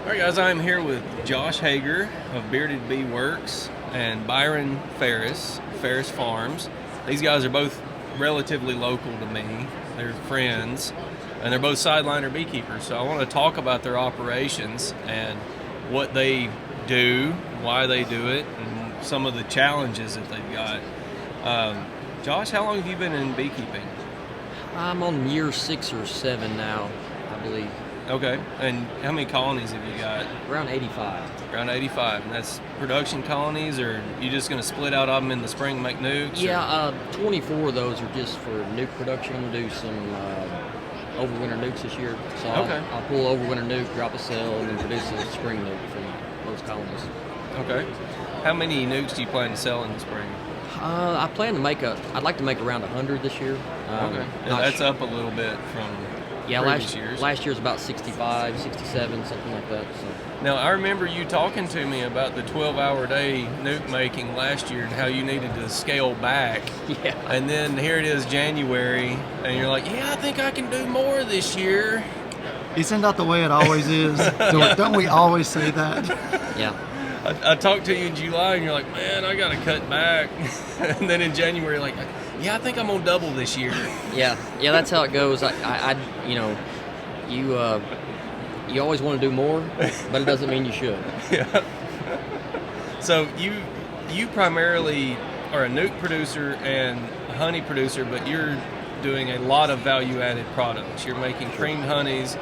All right, guys, I'm here with Josh Hager of Bearded Bee Works and Byran Farris, Farris Farms. These guys are both relatively local to me. They're friends, and they're both Sideliner beekeepers. So I want to talk about their operations and what they do, why they do it, and some of the challenges that they've got. Josh, how long have you been in beekeeping? I'm on year 6 or 7 now, I believe. Okay, and how many colonies have you got? Around 85. Around 85, and that's production colonies, or you just going to split out of them in the spring and make nukes? Yeah, 24 of those are just for nuke production. I'm going to do some overwinter nukes this year. So I'll pull overwinter nuke, drop a cell, and then produce a spring nuke from those colonies. Okay. How many nukes do you plan to sell in the spring? I plan to I'd like to make around 100 this year. Okay. And that's up a little bit from previous years. Last year was about 65, 67, something like that. So. Now, I remember you talking to me about the 12-hour day nuke making last year and how you needed to scale back. Yeah. And then here it is January, and you're like, yeah, I think I can do more this year. Isn't that the way it always is? Don't we always say that? Yeah. I talked to you in July, and you're like, man, I got to cut back. And then in January, like, yeah, I think I'm gonna double this year. Yeah, that's how it goes. You always want to do more, but it doesn't mean you should. Yeah. So you primarily are a nuke producer and a honey producer, but you're doing a lot of value-added products. You're making creamed honeys.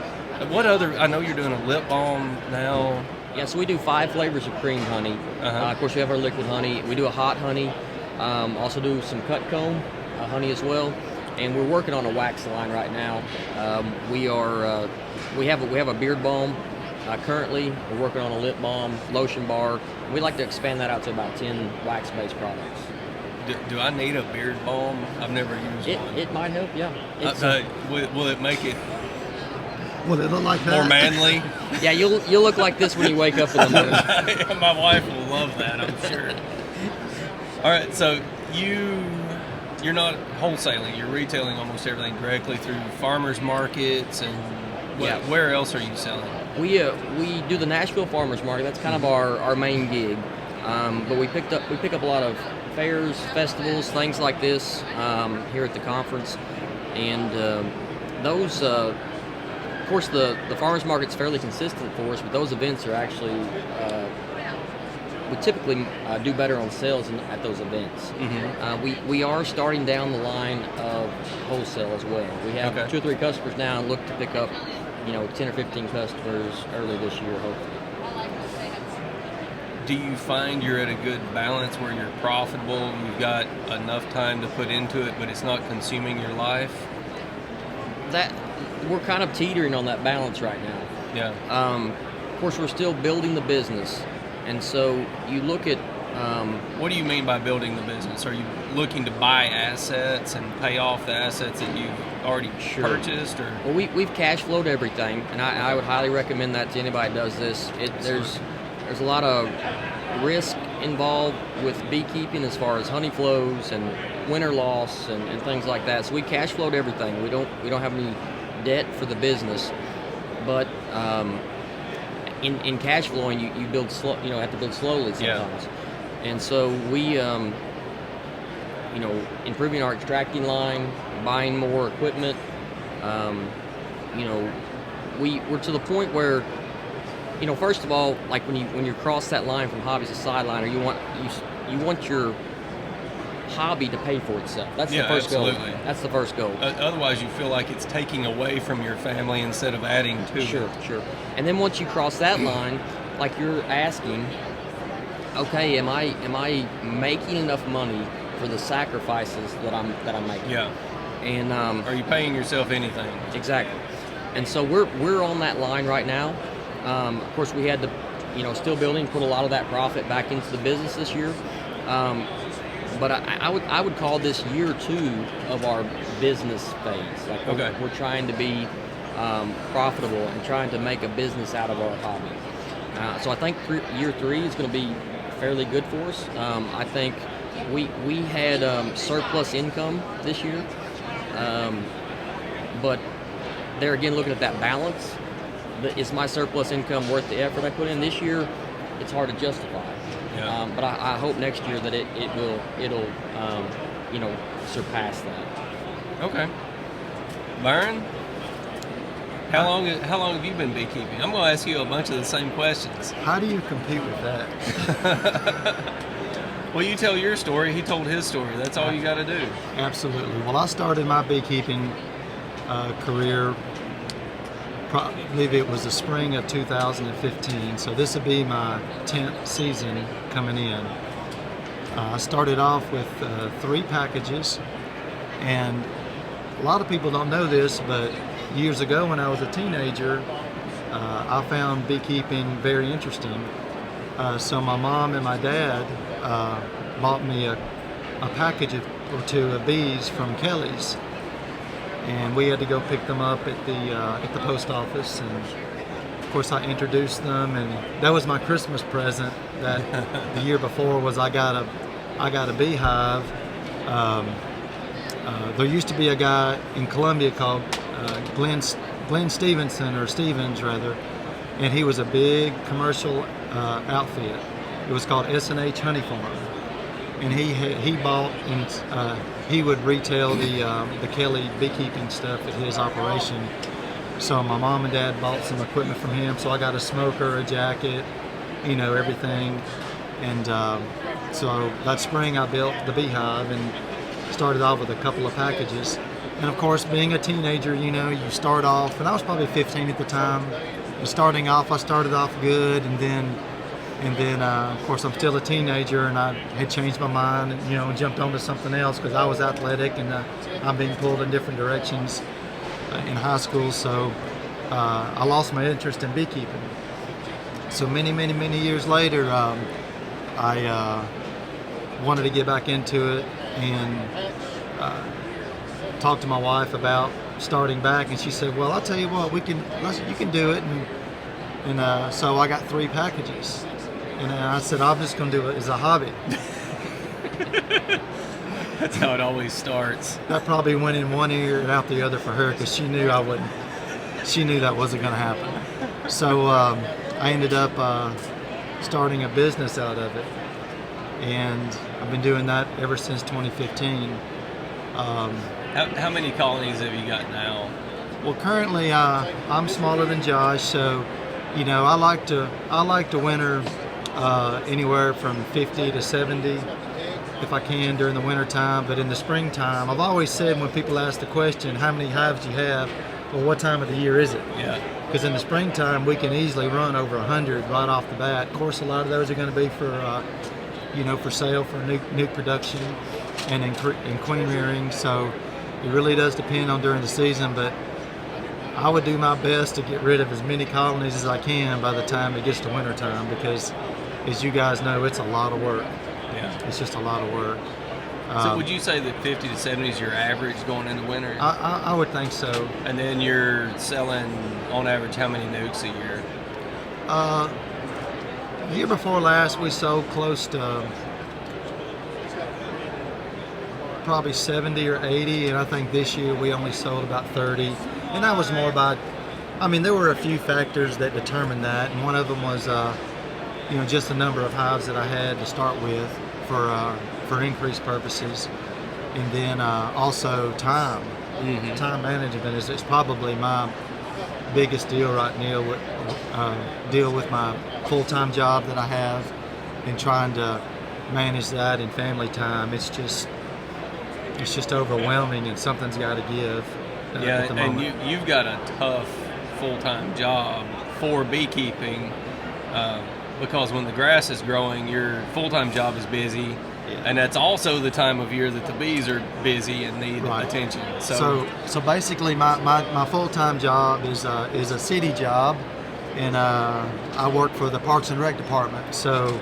What other? I know you're doing a lip balm now. Yeah, so we do 5 flavors of creamed honey. Of course, we have our liquid honey. We do a hot honey. Also do some cut comb honey as well, and we're working on a wax line right now. We have a beard balm currently. We're working on a lip balm, lotion bar. We'd like to expand that out to about 10 wax-based products. Do I need a beard balm? I've never used one. It might help, yeah. Will it make it? Will it look like that? More manly? Yeah, you'll look like this when you wake up in the morning. My wife will love that, I'm sure. All right, so you're not wholesaling, you're retailing almost everything directly through farmers markets, and where else are you selling? We do the Nashville Farmers Market. That's kind of our main gig, but we pick up a lot of fairs, festivals, things like this here at the conference, and those. Of course, the farmers market's fairly consistent for us, but those events are actually we typically do better on sales at those events. Mm-hmm. We are starting down the line of wholesale as well. We have 2 or 3 customers now and look to pick up 10 or 15 customers early this year, hopefully. Do you find you're at a good balance where you're profitable, you've got enough time to put into it, but it's not consuming your life? That we're kind of teetering on that balance right now. Yeah. Of course, we're still building the business, and so you look at. What do you mean by building the business? Are you looking to buy assets and pay off the assets that you've already purchased, or? Well, we've cash flowed everything, and I would highly recommend that to anybody that does this. There's a lot of risk involved with beekeeping as far as honey flows and winter loss and things like that. So we cash flowed everything. We don't have any debt for the business, but in cash flowing you build slow. Have to build slowly sometimes. Yeah. And so we improving our extracting line, buying more equipment. We're to the point where first of all, like when you cross that line from hobbies to sideliner, you want your hobby to pay for itself. That's the first goal. That's the first goal. Otherwise, you feel like it's taking away from your family instead of adding to it. Sure. And then once you cross that line, like you're asking, okay, am I making enough money for the sacrifices that I'm making? Yeah. And are you paying yourself anything? Exactly. And so we're on that line right now. Of course, we had to, still building, put a lot of that profit back into the business this year. But I would call this year 2 of our business phase. Like we're trying to be profitable and trying to make a business out of our hobby. So I think year 3 is going to be fairly good for us. I think we had surplus income this year, but there again, looking at that balance, is my surplus income worth the effort I put in this year? It's hard to justify. Yeah. But I hope next year that it'll surpass that. Okay. Byron, how long have you been beekeeping? I'm going to ask you a bunch of the same questions. How do you compete with that? Well, you tell your story. He told his story. That's all you got to do. Absolutely. Well, I started my beekeeping career, I believe it was the spring of 2015. So this would be my 10th season coming in. I started off with 3 packages, and a lot of people don't know this, but years ago when I was a teenager, I found beekeeping very interesting. So my mom and my dad bought me a package or 2 of bees from Kelly's, and we had to go pick them up at the post office. And of course, I introduced them, and that was my Christmas present. That the year before was I got a beehive. There used to be a guy in Columbia called Glenn Stevenson, or Stevens rather, and he was a big commercial outfit. It was called S&H Honey Farm, and he bought and he would retail the Kelly beekeeping stuff at his operation. So my mom and dad bought some equipment from him. So I got a smoker, a jacket, everything. And so that spring I built the beehive and started off with a couple of packages. And of course, being a teenager, you start off, and I was probably 15 at the time. And starting off, I started off good, and then of course, I'm still a teenager, and I had changed my mind, and jumped onto something else because I was athletic, and I'm being pulled in different directions in high school. So I lost my interest in beekeeping. So many years later, I wanted to get back into it, and talked to my wife about starting back, and she said, "Well, I'll tell you what, you can do it." And so I got 3 packages, and I said, "I'm just going to do it as a hobby." That's how it always starts. That probably went in one ear and out the other for her, because she knew I wouldn't. She knew that wasn't going to happen. So I ended up starting a business out of it, and I've been doing that ever since 2015. How many colonies have you got now? Well, currently I'm smaller than Josh, so I like to winter anywhere from 50 to 70 if I can during the winter time. But in the springtime, I've always said, when people ask the question, how many hives do you have? Well, what time of the year is it? Yeah. Because in the springtime, we can easily run over 100 right off the bat. Of course, a lot of those are going to be for sale, for new production and in queen rearing. So it really does depend on during the season, but I would do my best to get rid of as many colonies as I can by the time it gets to winter time, because as you guys know, it's a lot of work. Yeah. It's just a lot of work. So would you say that 50 to 70 is your average going into winter? I would think so. And then you're selling, on average, how many nukes a year? The year before last, we sold close to probably 70 or 80, and I think this year we only sold about 30. And that was more about, there were a few factors that determined that, and one of them was, just the number of hives that I had to start with for increased purposes, and then also time. Mm-hmm. Time management is probably my biggest deal right now. Deal with my full-time job that I have, and trying to manage that in family time. It's just overwhelming, and something's got to give. Yeah, at the and moment. you've got a tough full-time job for beekeeping, because when the grass is growing, your full-time job is busy, and that's also the time of year that the bees are busy and need attention. So basically, my full-time job is a city job, and I work for the Parks and Rec department. So,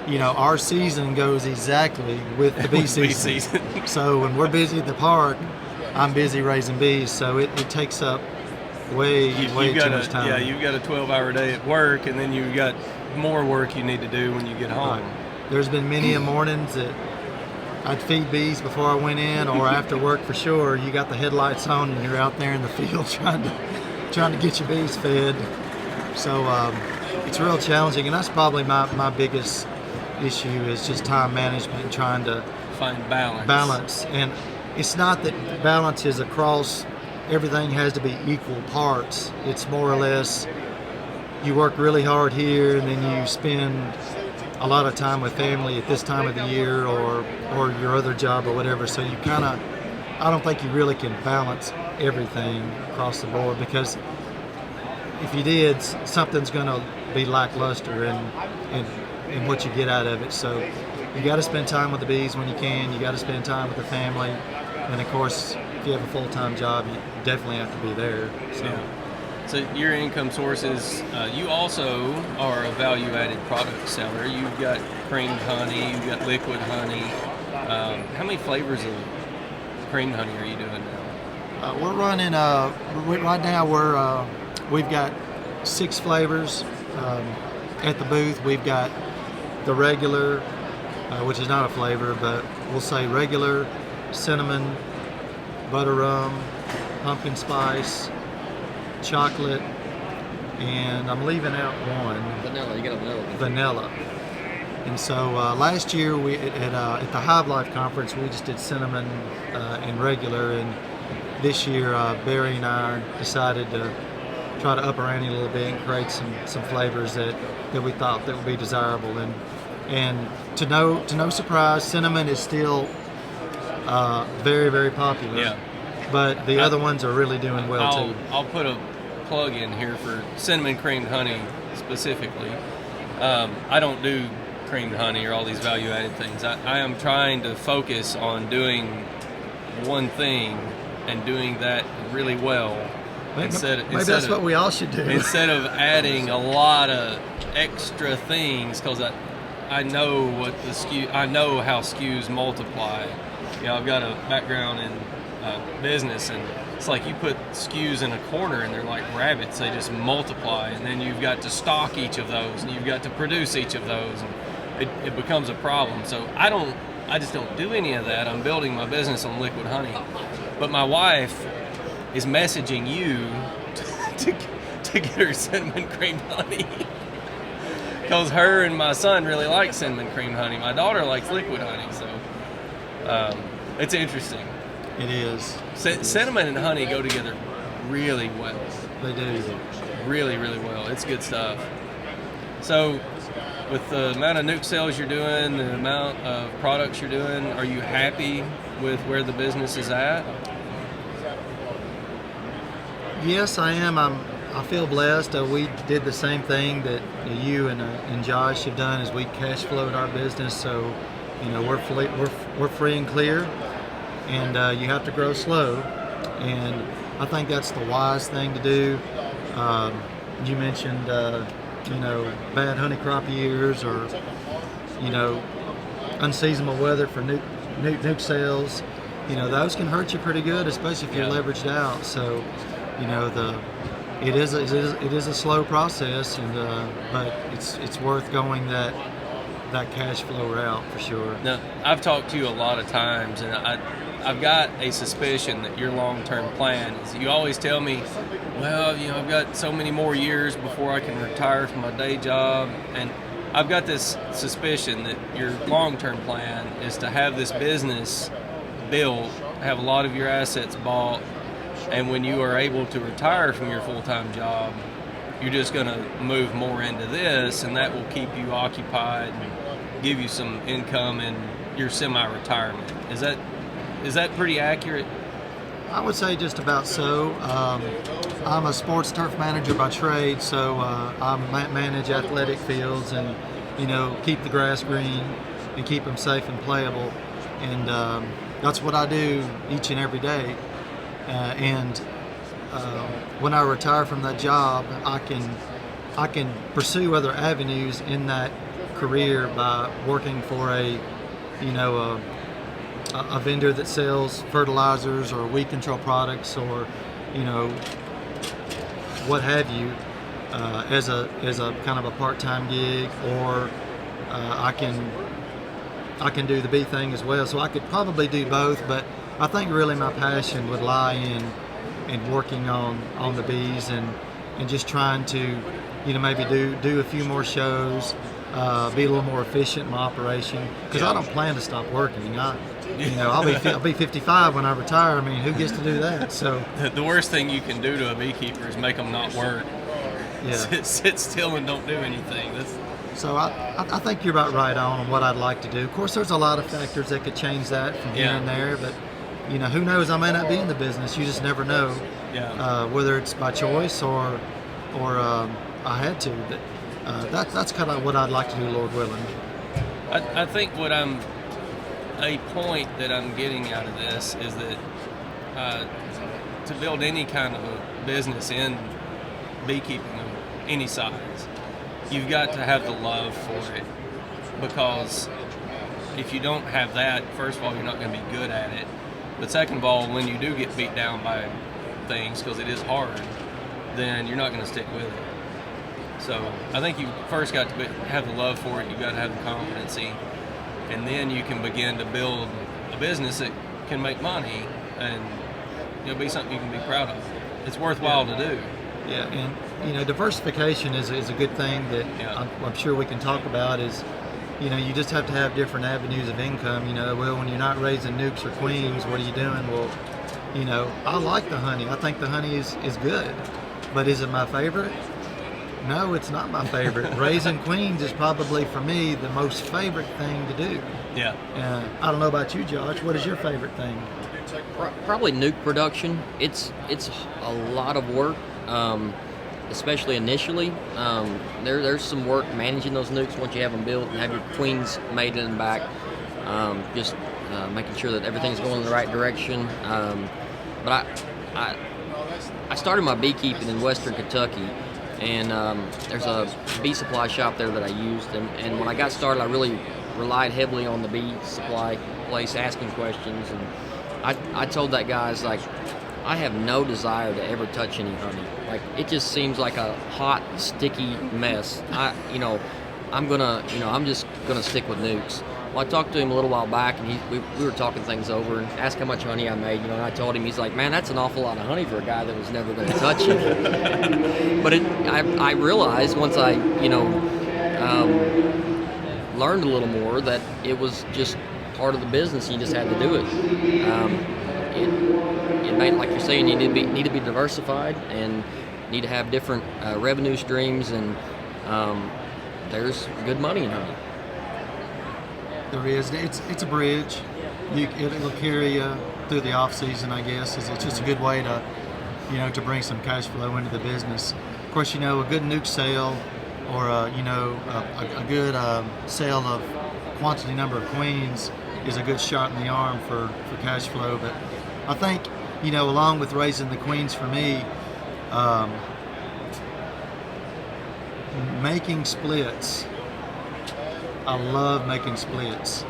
our season goes exactly with the bee season. So when we're busy at the park, I'm busy raising bees. So it takes up way too much time. Yeah, you've got a 12-hour day at work, and then you've got more work you need to do when you get home. Right. There's been many mornings that I'd feed bees before I went in, or after work for sure. You got the headlights on, and you're out there in the field trying to get your bees fed. So it's real challenging, and that's probably my biggest issue is just time management and trying to Find balance. balance. And it's not that balance is across, everything has to be equal parts. It's more or less you work really hard here and then you spend a lot of time with family at this time of the year or your other job or whatever. So you kind of, I don't think you really can balance everything across the board, because if you did, something's going to be lackluster in what you get out of it. So you got to spend time with the bees when you can. You got to spend time with the family, and of course, if you have a full-time job, you definitely have to be there. So. Yeah. So your income sources, you also are a value-added product seller. You've got creamed honey, you've got liquid honey. How many flavors of creamed honey are you doing now? We're running, right now we've got 6 flavors at the booth. We've got the regular, which is not a flavor, but we'll say regular, cinnamon, butter rum, pumpkin spice, chocolate, and I'm leaving out one. Vanilla, you got a vanilla. Vanilla. And so last year we at the Hive Life conference we just did cinnamon and regular, and this year Barry and I decided to try to up our ante a little bit and create some flavors that we thought that would be desirable. And to no surprise, cinnamon is still very, very popular. Yeah. But the other ones are really doing well too. I'll put a plug in here for cinnamon creamed honey specifically. I don't do creamed honey or all these value-added things. I am trying to focus on doing one thing and doing that really well. Maybe that's what we all should do. Instead of adding a lot of extra things, because I know what I know how SKUs multiply. You know, I've got a background in business, and it's like you put SKUs in a corner and they're like rabbits. They just multiply, and then you've got to stock each of those, and you've got to produce each of those, and it becomes a problem. So I just don't do any of that. I'm building my business on liquid honey. But my wife is messaging you to get her cinnamon creamed honey. Because her and my son really like cinnamon creamed honey. My daughter likes liquid honey, so it's interesting. It is. Cinnamon and honey go together really well. They do. Really, really well. It's good stuff. So, with the amount of nuke sales you're doing, the amount of products you're doing, are you happy with where the business is at? Yes, I am. I feel blessed. We did the same thing that you and Josh have done, as we cash flowed our business. So, you know, we're free and clear, and you have to grow slow. And I think that's the wise thing to do. You mentioned, you know, bad honey crop years, or you know, unseasonable weather for nuke sales. You know, those can hurt you pretty good, especially if you're leveraged out. So, you know, it is a slow process, and but it's worth going that cash flow route for sure. Now, I've talked to you a lot of times, and I've got a suspicion that your long-term plan is, you always tell me, well, you know, I've got so many more years before I can retire from my day job, and I've got this suspicion that your long-term plan is to have this business built, have a lot of your assets bought, and when you are able to retire from your full-time job, you're just going to move more into this, and that will keep you occupied and give you some income in your semi-retirement. Is that pretty accurate? I would say just about so. I'm a sports turf manager by trade, so I manage athletic fields and, you know, keep the grass green and keep them safe and playable. And that's what I do each and every day. And when I retire from that job, I can pursue other avenues in that career by working for a vendor that sells fertilizers or weed control products, or, you know, what have you, as a kind of a part-time gig, or I can do the bee thing as well. So I could probably do both, but I think really my passion would lie in working on the bees and just trying to maybe do a few more shows, be a little more efficient in my operation. Because I don't plan to stop working. I'll be 55 when I retire. I mean, who gets to do that? So The worst thing you can do to a beekeeper is make them not work. yeah. Sit still and don't do anything. So I think you're about right on what I'd like to do. Of course, there's a lot of factors that could change that from here and there, but who knows? I may not be in the business. You just never know. Yeah. Whether it's by choice or I had to. But that's kind of what I'd like to do, Lord willing. I think a point that I'm getting out of this is that to build any kind of a business in beekeeping of any size, you've got to have the love for it, because if you don't have that, first of all, you're not going to be good at it, but second of all, when you do get beat down by things, because it is hard, then you're not going to stick with it. So I think you first got to have the love for it, you've got to have the competency, and then you can begin to build a business that can make money and be something you can be proud of. It's worthwhile to do. Yeah, and diversification is a good thing that I'm sure we can talk about. Is you just have to have different avenues of income. Well, when you're not raising nukes or queens, what are you doing? Well, I like the honey. I think the honey is good, but is it my favorite? No, it's not my favorite. Raising queens is probably, for me, the most favorite thing to do. Yeah. I don't know about you, Josh. What is your favorite thing? Probably nuke production. It's a lot of work, especially initially. There's some work managing those nukes once you have them built and have your queens mated and back. Just making sure that everything's going in the right direction. But I started my beekeeping in Western Kentucky. And there's a bee supply shop there that I used, and when I got started, I really relied heavily on the bee supply place, asking questions, and I told that guy, I have no desire to ever touch any honey. It just seems like a hot, sticky mess. I'm just gonna stick with nukes. Well, I talked to him a little while back, and we were talking things over and asked how much honey I made. And I told him, he's like, man, that's an awful lot of honey for a guy that was never going to touch it. But I realized once I, learned a little more that it was just part of the business. You just had to do it. It made, like you're saying, you need to be diversified and need to have different revenue streams, and there's good money in honey. There is. It's a bridge. It'll carry you through the off season, I guess. It's just a good way to, to bring some cash flow into the business. Of course, a good nuke sale or a good sale of quantity number of queens is a good shot in the arm for cash flow. But I think along with raising the queens, for me, making splits. I love making splits.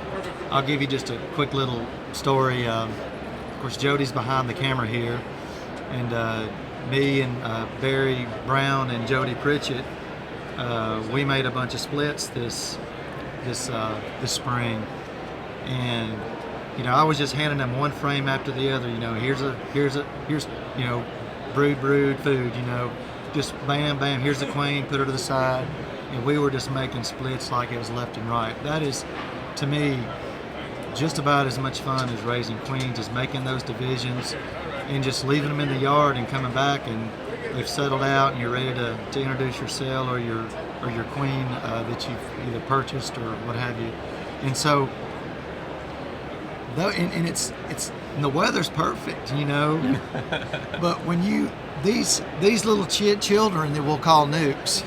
I'll give you just a quick little story. Of course, Jody's behind the camera here, and me and Barry Brown and Jody Pritchett, we made a bunch of splits this spring, and I was just handing them one frame after the other. Here's brood food. Just bam, bam. Here's the queen. Put her to the side. And we were just making splits like it was left and right. That is, to me, just about as much fun as raising queens, is making those divisions and just leaving them in the yard and coming back, and they've settled out and you're ready to introduce your cell or your queen that you've either purchased or what have you. And so, and it's and the weather's perfect, But when these little children that we'll call nukes,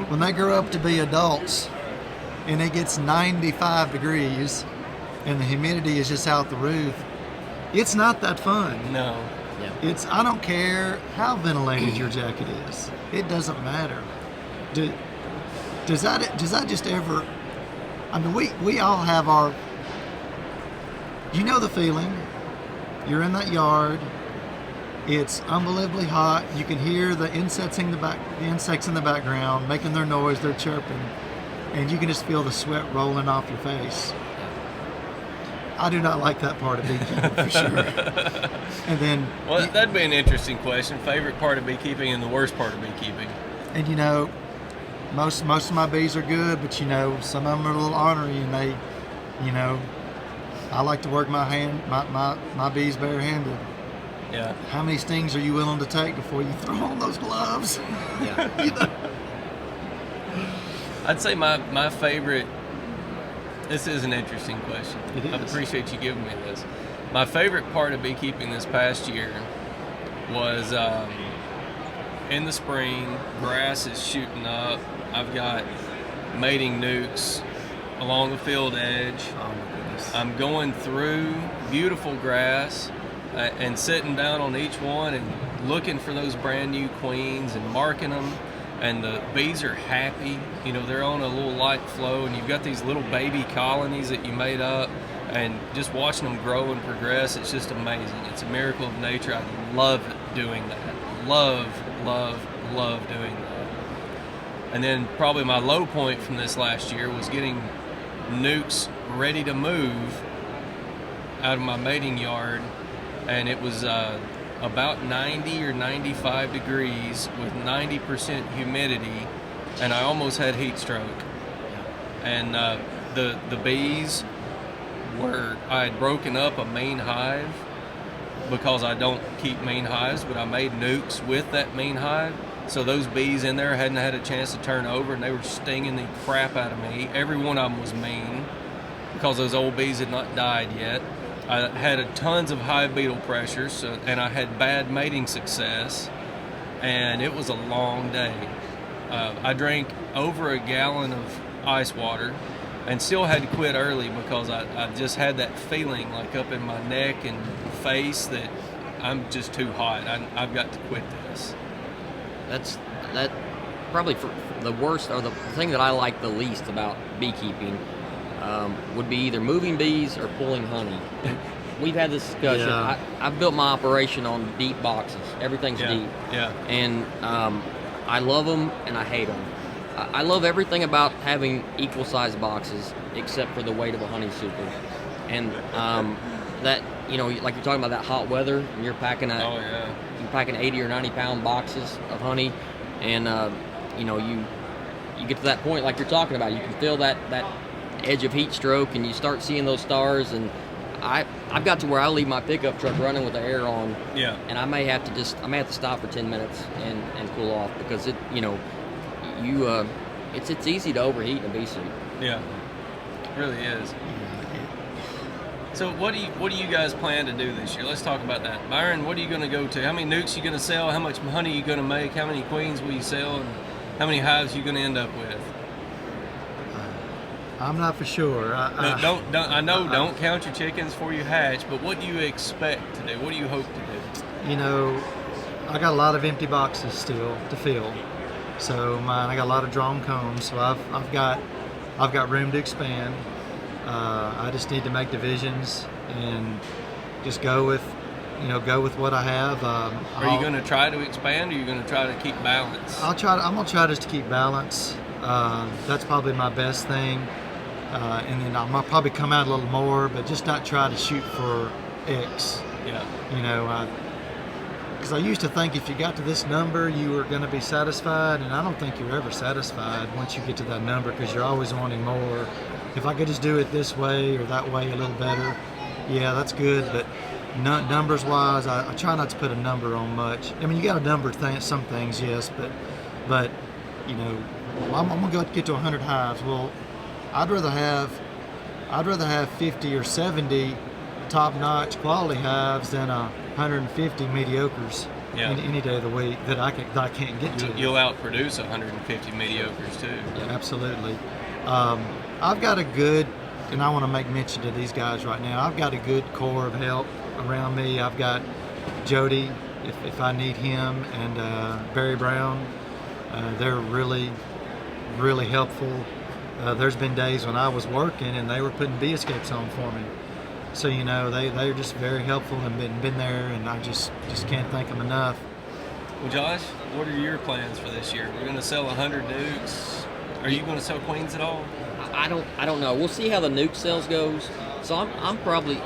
when they grow up to be adults and it gets 95 degrees and the humidity is just out the roof, it's not that fun. No. Yeah. I don't care how ventilated your jacket is. It doesn't matter. Does that just ever, we all have our, the feeling. You're in that yard. It's unbelievably hot. You can hear the insects in the background making their noise. They're chirping, and you can just feel the sweat rolling off your face. I do not like that part of beekeeping for sure. And then, well, that'd be an interesting question. Favorite part of beekeeping and the worst part of beekeeping. And most of my bees are good, but some of them are a little ornery, and they, I like to work my bees barehanded. Yeah. How many stings are you willing to take before you throw on those gloves? Yeah. I'd say my favorite. This is an interesting question. It is. I appreciate you giving me this. My favorite part of beekeeping this past year was in the spring, grass is shooting up. I've got mating nukes along the field edge. Oh my goodness. I'm going through beautiful grass and sitting down on each one and looking for those brand new queens and marking them. And the bees are happy. They're on a little light flow, and you've got these little baby colonies that you made up, and just watching them grow and progress, it's just amazing. It's a miracle of nature. I love doing that. Love doing that. And then probably my low point from this last year was getting nukes ready to move out of my mating yard, and it was about 90 or 95 degrees with 90% humidity, and I almost had heat stroke. And the bees I had broken up a main hive because I don't keep main hives, but I made nukes with that main hive. So those bees in there hadn't had a chance to turn over, and they were stinging the crap out of me. Every one of them was mean because those old bees had not died yet. I had tons of hive beetle pressure, and I had bad mating success, and it was a long day. I drank over a gallon of ice water and still had to quit early because I just had that feeling like up in my neck and face that I'm just too hot. I've got to quit this. That probably for the worst, or the thing that I like the least about beekeeping would be either moving bees or pulling honey. We've had this discussion. Yeah. I've built my operation on deep boxes. Everything's deep. Yeah. And I love them and I hate them. I love everything about having equal sized boxes except for the weight of a honey super. And that, like you're talking about that hot weather, and you're packing you're packing 80 or 90 pound boxes of honey, and you get to that point like you're talking about. You can feel that edge of heat stroke, and you start seeing those stars. And I've got to where I leave my pickup truck running with the air on. Yeah. And I may have to stop for 10 minutes and cool off, because it's easy to overheat in a bee suit. Yeah. It really is. So what do you guys plan to do this year? Let's talk about that. Byron, what are you going to go to? How many nukes are you going to sell? How much honey are you going to make? How many queens will you sell? And how many hives are you going to end up with? I'm not for sure. Don't count your chickens before you hatch, but what do you expect to do? What do you hope to do? I got a lot of empty boxes still to fill. So I got a lot of drawn combs. So I've got room to expand. I just need to make divisions and just go with what I have. Are you going to try to expand, or are you going to try to keep balance? I'm gonna try just to keep balance. That's probably my best thing. And then I'll probably come out a little more, but just not try to shoot for X. Yeah. Because I used to think if you got to this number, you were going to be satisfied, and I don't think you're ever satisfied once you get to that number, because you're always wanting more. If I could just do it this way or that way a little better, yeah, that's good. But numbers-wise, I try not to put a number on much. I mean, you got to number some things, yes, but I'm going to go get to 100 hives. Well, I'd rather have 50 or 70 top-notch quality hives than 150 mediocres any day of the week that I can't get to. You'll outproduce 150 mediocres too. Yeah, absolutely. I've got a good, and I want to make mention to these guys right now, I've got a good core of help around me. I've got Jody, if I need him, and Barry Brown. They're really, really helpful. There's been days when I was working and they were putting bee escapes on for me. So, they're just very helpful and been there, and I just can't thank them enough. Well, Josh, what are your plans for this year? We're going to sell 100 nukes. Are you going to sell queens at all? I don't know. We'll see how the nuke sales goes. So I'm going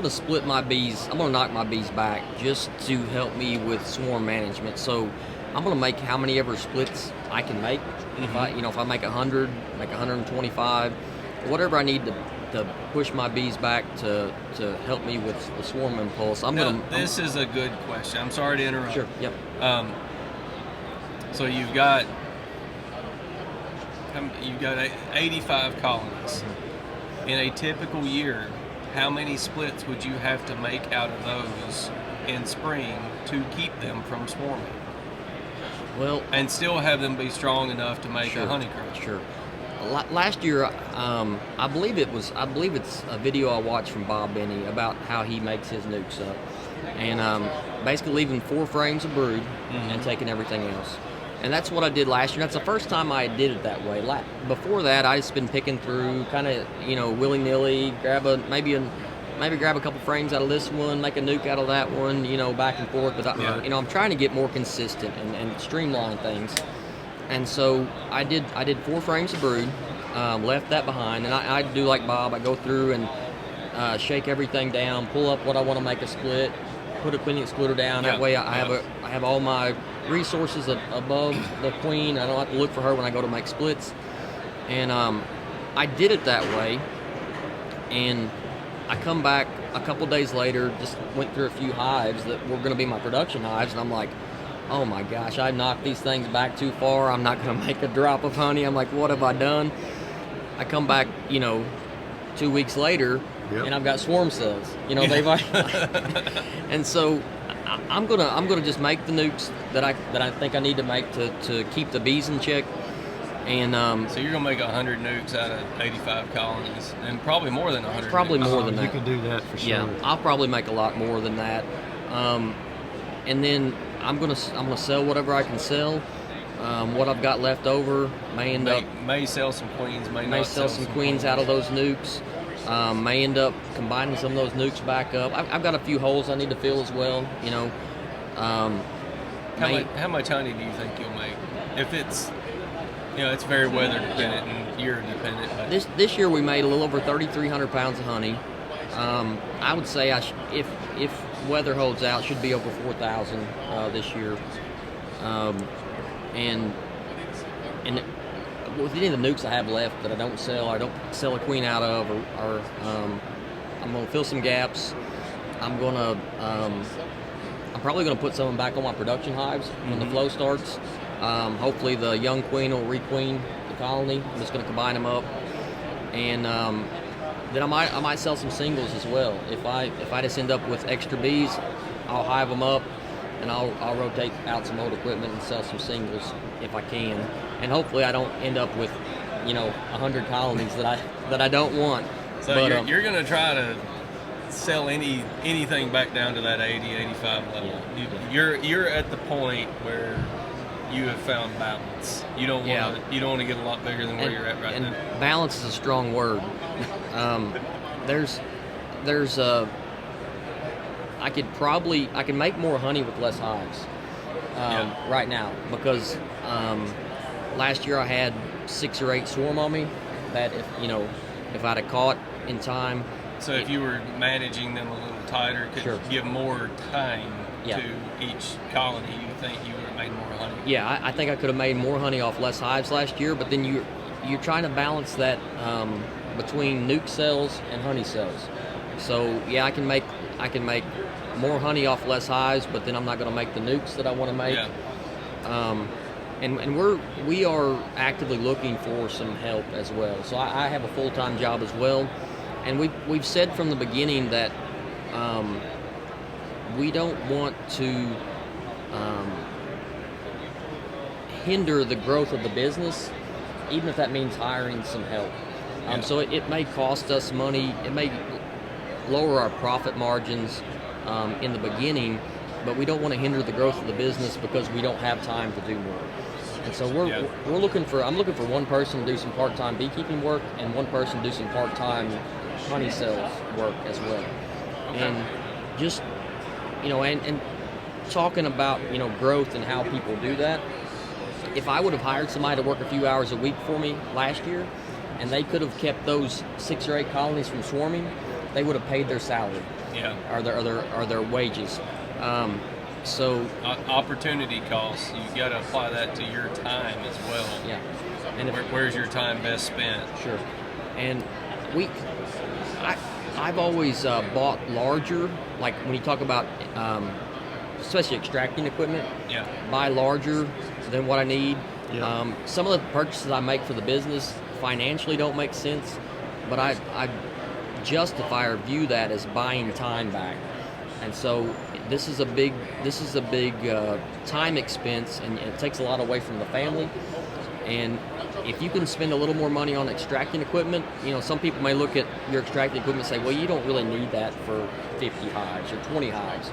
to split my bees. I'm going to knock my bees back just to help me with swarm management. So I'm going to make how many ever splits I can make If I make 100, make 125, whatever I need to push my bees back to help me with the swarm impulse. This is a good question. I'm sorry to interrupt. Sure. Yep. So you've got 85 colonies. In a typical year, how many splits would you have to make out of those in spring to keep them from swarming? Well, and still have them be strong enough to make a honeycomb. Sure. Last year, I believe it's a video I watched from Bob Benny about how he makes his nukes up, and basically leaving 4 frames of brood and taking everything else. And that's what I did last year. That's the first time I did it that way. Before that, I just been picking through, kind of willy-nilly, grab a couple frames out of this one, make a nuke out of that one, back and forth. But I'm trying to get more consistent and streamline things. And so I did 4 frames of brood, left that behind, and I do like Bob. I go through and shake everything down, pull up what I want to make a split, put a queen excluder down. That way I have all my resources above the queen. I don't have to look for her when I go to make splits. And I did it that way, and I come back a couple days later, just went through a few hives that were going to be my production hives, and I'm like, oh my gosh, I knocked these things back too far. I'm not going to make a drop of honey. I'm like, what have I done? I come back, 2 weeks later, and I've got swarm cells. They've and so I'm gonna just make the nukes that I think I need to make to keep the bees in check. And so you're gonna make 100 nukes out of 85 colonies, and probably more than 100. Probably nukes. more than that. You can do that for sure. Yeah, I'll probably make a lot more than that. And then I'm gonna sell whatever I can sell. What I've got left over may sell some queens, may sell some queens out of those nukes. May end up combining some of those nukes back up. I've got a few holes I need to fill as well. How much honey do you think you'll make? If it's it's very weather dependent and year dependent. But this year we made a little over 3,300 pounds of honey. I would say if weather holds out, should be over 4,000 this year. And with any of the nukes I have left that I don't sell, I don't sell a queen out of, or I'm gonna fill some gaps. I'm probably gonna put some of them back on my production hives when the flow starts. Hopefully the young queen will requeen the colony. I'm just gonna combine them up, and then I might sell some singles as well. If I just end up with extra bees, I'll hive them up, and I'll rotate out some old equipment and sell some singles if I can. And hopefully I don't end up with 100 colonies that I don't want. So but, you're going to try to sell anything back down to that 80, 85 level. Yeah. You're at the point where you have found balance. You don't want to get a lot bigger than where you're at right now. Balance is a strong word. I can make more honey with less hives right now, because last year I had 6 or 8 swarm on me that if I'd have caught in time. So if you were managing them a little tighter, could give more time to each colony, you think you would have made more honey? Yeah, I think I could have made more honey off less hives last year, but then you're trying to balance that between nuke cells and honey cells. So yeah, I can make more honey off less hives, but then I'm not going to make the nukes that I want to make. Yeah. And we are actively looking for some help as well. So I have a full-time job as well, and we've said from the beginning that we don't want to hinder the growth of the business, even if that means hiring some help. So it may cost us money. It may lower our profit margins in the beginning, but we don't want to hinder the growth of the business because we don't have time to do more. And so I'm looking for one person to do some part-time beekeeping work and one person to do some part-time honey cells work as well. Okay. And just and talking about growth and how people do that. If I would have hired somebody to work a few hours a week for me last year, and they could have kept those 6 or 8 colonies from swarming, they would have paid their salary, or their wages. So opportunity costs, you got to apply that to your time as well. Yeah. And where's your time best spent? Sure. And I've always bought larger, like when you talk about especially extracting equipment, Yeah. buy larger than what I need. Yeah. Some of the purchases I make for the business financially don't make sense, but I justify or view that as buying time back. And so this is a big time expense, and it takes a lot away from the family. And if you can spend a little more money on extracting equipment, some people may look at your extracting equipment and say, well, you don't really need that for 50 hives or 20 hives.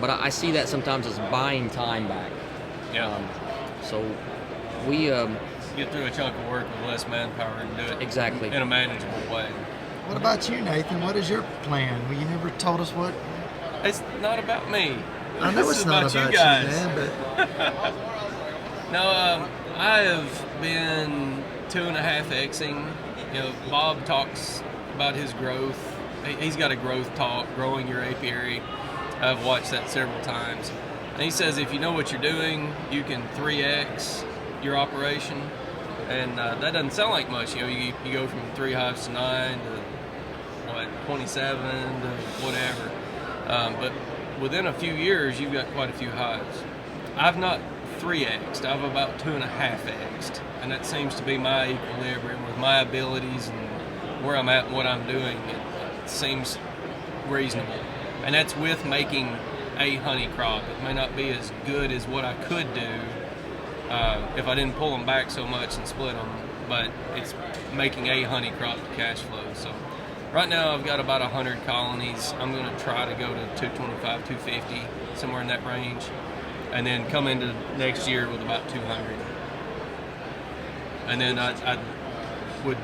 But I see that sometimes as buying time back. Yeah. So we Get through a chunk of work with less manpower and do it exactly in a manageable way. What about you, Nathan? What is your plan? Well, you never told us what. It's not about me. I know This it's is not about you guys. man, but No, I have been 2.5Xing. Bob talks about his growth. He's got a growth talk, growing your apiary. I've watched that several times. And he says if you know what you're doing, you can 3X your operation. And that doesn't sound like much. You go from 3 hives to 9 to 27 to whatever. But within a few years, you've got quite a few hives. I've not 3X'd, I've about 2.5X'd. And that seems to be my equilibrium with my abilities and where I'm at and what I'm doing. It seems reasonable. And that's with making a honey crop. It may not be as good as what I could do if I didn't pull them back so much and split them, but it's making a honey crop to cash flow. So right now I've got about 100 colonies. I'm going to try to go to 225, 250, somewhere in that range, and then come into next year with about 200. And then I would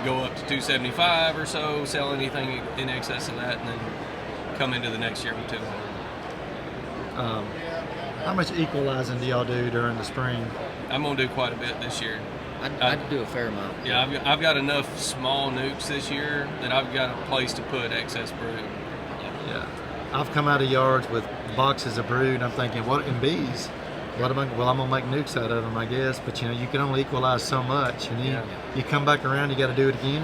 go up to 275 or so, sell anything in excess of that, and then come into the next year with 200. How much equalizing do y'all do during the spring? I'm going to do quite a bit this year. I'd do a fair amount. Yeah, I've got enough small nukes this year that I've got a place to put excess brood. Yeah. I've come out of yards with boxes of brood, and I'm thinking, what in bees? What am I? Well, I'm gonna make nukes out of them, I guess. But you can only equalize so much, and then you come back around, you got to do it again.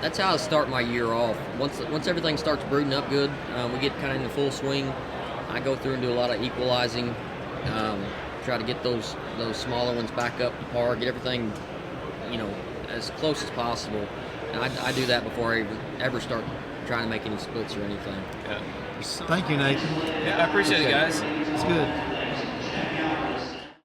That's how I start my year off. Once everything starts brooding up good, we get kind of in the full swing. I go through and do a lot of equalizing, try to get those smaller ones back up to par, get everything, as close as possible. And I do that before I ever start trying to make any splits or anything. Yeah. Thank you, Nathan. Yeah, I appreciate it, guys. It's good.